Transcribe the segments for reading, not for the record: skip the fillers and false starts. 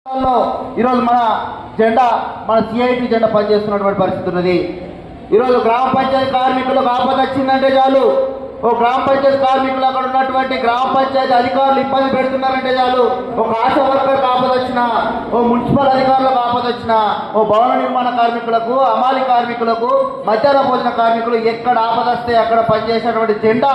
ఈరోజు మన జెండా మన సిఐటి జెండా పనిచేస్తున్నటువంటి పరిస్థితి ఉన్నది. ఈరోజు గ్రామ పంచాయతీ కార్మికులకు ఆపద వచ్చిందంటే చాలు, ఓ గ్రామ పంచాయతీ కార్మికులు అక్కడ ఉన్నటువంటి గ్రామ పంచాయతీ అధికారులు ఇబ్బంది పెడుతున్నారంటే చాలు, ఒక ఆశా వర్కర్కి ఆపద వచ్చినా, ఓ మున్సిపల్ అధికారులకు ఆపద వచ్చినా, ఓ భవన నిర్మాణ కార్మికులకు, అమాలి కార్మికులకు, మధ్యాహ్న భోజన కార్మికులు ఎక్కడ ఆపద వస్తే అక్కడ పనిచేసేటువంటి జెండా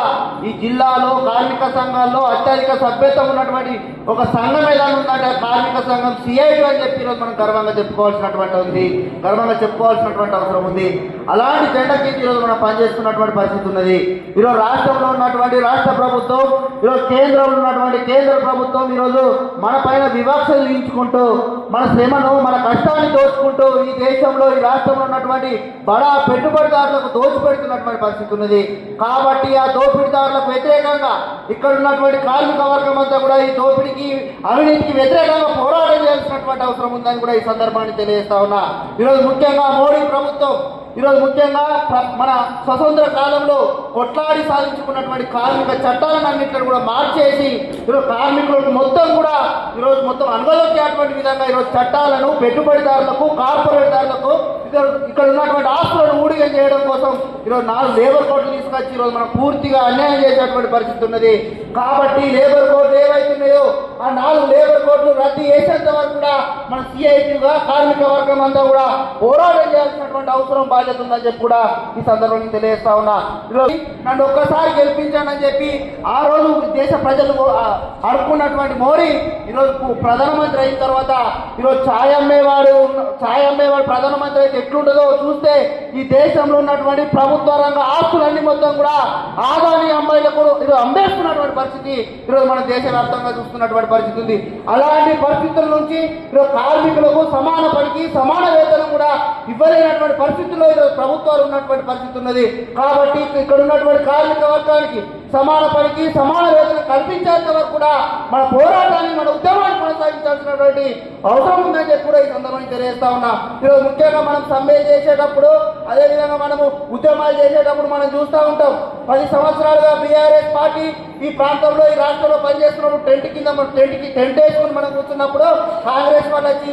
ఈ జిల్లాలో కార్మిక సంఘాల్లో అత్యధిక సభ్యత్వం ఉన్నటువంటి ఒక సంఘం ఏదైనా ఉందంటే కార్మిక సంఘం సిఐటి అని చెప్పి ఈరోజు మనం గర్వంగా చెప్పుకోవాల్సినటువంటి అవసరం ఉంది. అలాంటి జెండాకి ఈరోజు మనం పనిచేస్తున్నటువంటి పరిస్థితి ఉన్నది. ఈరోజు రాష్ట్రంలో ఉన్నటువంటి రాష్ట్ర ప్రభుత్వం, ఈరోజు కేంద్రంలో ఉన్నటువంటి కేంద్ర ప్రభుత్వం ఈరోజు మన పైన వివక్షలు విధించుకుంటూ, మన శ్రమను మన కష్టాన్ని దోచుకుంటూ ఈ దేశంలో ఈ రాష్ట్రంలో ఉన్నటువంటి బడా పెట్టుబడిదారులకు దోచిపెడుతున్నటువంటి పరిస్థితి ఉన్నది. కాబట్టి ఆ దోపిడీదారులకు వ్యతిరేకంగా ఇక్కడ ఉన్నటువంటి కార్మిక వర్గం అంతా కూడా ఈ దోపిడీకి అవినీతికి వ్యతిరేకంగా పోరాటం చేయాల్సినటువంటి అవసరం ఉందని కూడా ఈ సందర్భాన్ని తెలియజేస్తా ఉన్నా. ఈరోజు ముఖ్యంగా మోడీ ప్రభుత్వం ముఖ్యంగా మన స్వతంత్ర కాలంలో కొట్లాడి సాధించుకున్నటువంటి కార్మిక చట్టాలను అన్నింటిని కూడా మార్చేసి ఈరోజు కార్మికులకు మొత్తం అనుగదొక్కేటువంటి విధంగా ఈరోజు చట్టాలను పెట్టుబడిదారులకు, కార్పొరేట్దారులకు ఇక్కడ ఉన్నటువంటి ఆస్తులను ఊడిగం చేయడం కోసం ఈరోజు 4 లేబర్ కోడ్లు తీసుకొచ్చి ఈరోజు మనం పూర్తిగా అన్యాయం చేసేటువంటి పరిస్థితి ఉన్నది. కాబట్టి లేబర్ కోడ్లు ఏవైతున్నాయో ఆ 4 లేబర్ కోడ్లు రద్దు చేసేంత వరకు కూడా మన సిఐటిగా కార్మిక వర్గం అంతా కూడా పోరాటం చేయాల్సినటువంటి అవసరం బాధ్యత ఉందని చెప్పి కూడా ఈ సందర్భంగా తెలియజేస్తా ఉన్నా. ఈరోజు నన్ను ఒక్కసారి గెలిపించానని చెప్పి ఆ రోజు దేశ ప్రజలు అడుక్కున్నటువంటి మోడీ ఈరోజు ప్రధానమంత్రి అయిన తర్వాత ఈరోజు ఛాయ్ అమ్మేవాడు ప్రధానమంత్రి అయితే ఎట్లుంటుందో చూస్తే ఈ దేశంలో ఉన్నటువంటి ప్రభుత్వ రంగ ఆస్తులన్నీ మొత్తం కూడా ఆదాని అమ్మాయిలకు ఈరోజు అమ్మేస్తున్నటువంటి పరిస్థితి ఈరోజు మన దేశవ్యాప్తంగా చూస్తున్నటువంటి పరిస్థితి ఉంది. అలాంటి పరిస్థితుల నుంచి ఈరోజు కార్మికులకు సమాన పనికి సమాన వేతనం కూడా ఇవ్వలేనటువంటి పరిస్థితుల్లో ఈరోజు ప్రభుత్వాలు ఉన్నటువంటి పరిస్థితి ఉన్నది. కాబట్టి ఇక్కడ ఉన్నటువంటి కార్మిక వర్గానికి సమాన పనికి సమాన వేతనం కల్పించేంత వరకు కూడా మన పోరాటాన్ని, మన ఉద్యమాన్ని కొనసాగించాల్సినటువంటి అవసరం ఉందని చెప్పి కూడా ఈ సందర్భంగా తెలియజేస్తా ఉన్నా. ఈరోజు ముఖ్యంగా మనం సమ్మె చేసేటప్పుడు, అదేవిధంగా మనము ఉద్యమాలు చేసేటప్పుడు మనం చూస్తూ ఉంటాం. 10 సంవత్సరాలుగా బీఆర్ఎస్ పార్టీ ఈ ప్రాంతంలో ఈ రాష్ట్రంలో పనిచేస్తున్నప్పుడు టెంట్ వేసుకుని మనం కూర్చున్నప్పుడు కాంగ్రెస్ వాళ్ళు వచ్చి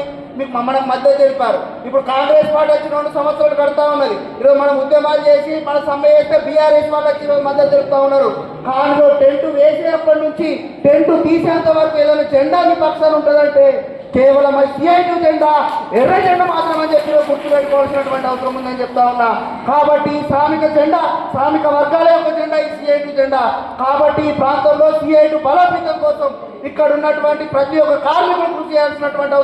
మనకు మద్దతు తెలిపారు. ఇప్పుడు కాంగ్రెస్ పార్టీ వచ్చి 2 సంవత్సరాలు గడుతూ ఉన్నది. ఈరోజు మనం ఉద్యమాలు చేసి మన సమ్మె చేస్తే బీఆర్ఎస్ వాళ్ళు వచ్చి ఈరోజు మద్దతు తెలుపుతా ఉన్నారు. కానీ టెంట్ వేసేప్పటి నుంచి టెంట్ తీసేంత వరకు ఏదైనా జెండా మీ పక్షాలు ఉంటుందంటే కేవలం సిఐటి జెండా, ఎర్ర జెండా మాత్రమని చెప్పి గుర్తుపెట్టుకోవాల్సినటువంటి అవసరం ఉందని చెప్తా ఉన్నా. కాబట్టి శ్రామిక జెండా, శ్రామిక వర్గాల యొక్క జెండా ఈ సిఐటి జెండా. కాబట్టి ఈ ప్రాంతంలో సిఐటి బలోపేతం కోసం ఇక్కడ ఉన్నటువంటి ప్రతి ఒక్క కార్మికులు కృషి చేయాల్సినటువంటి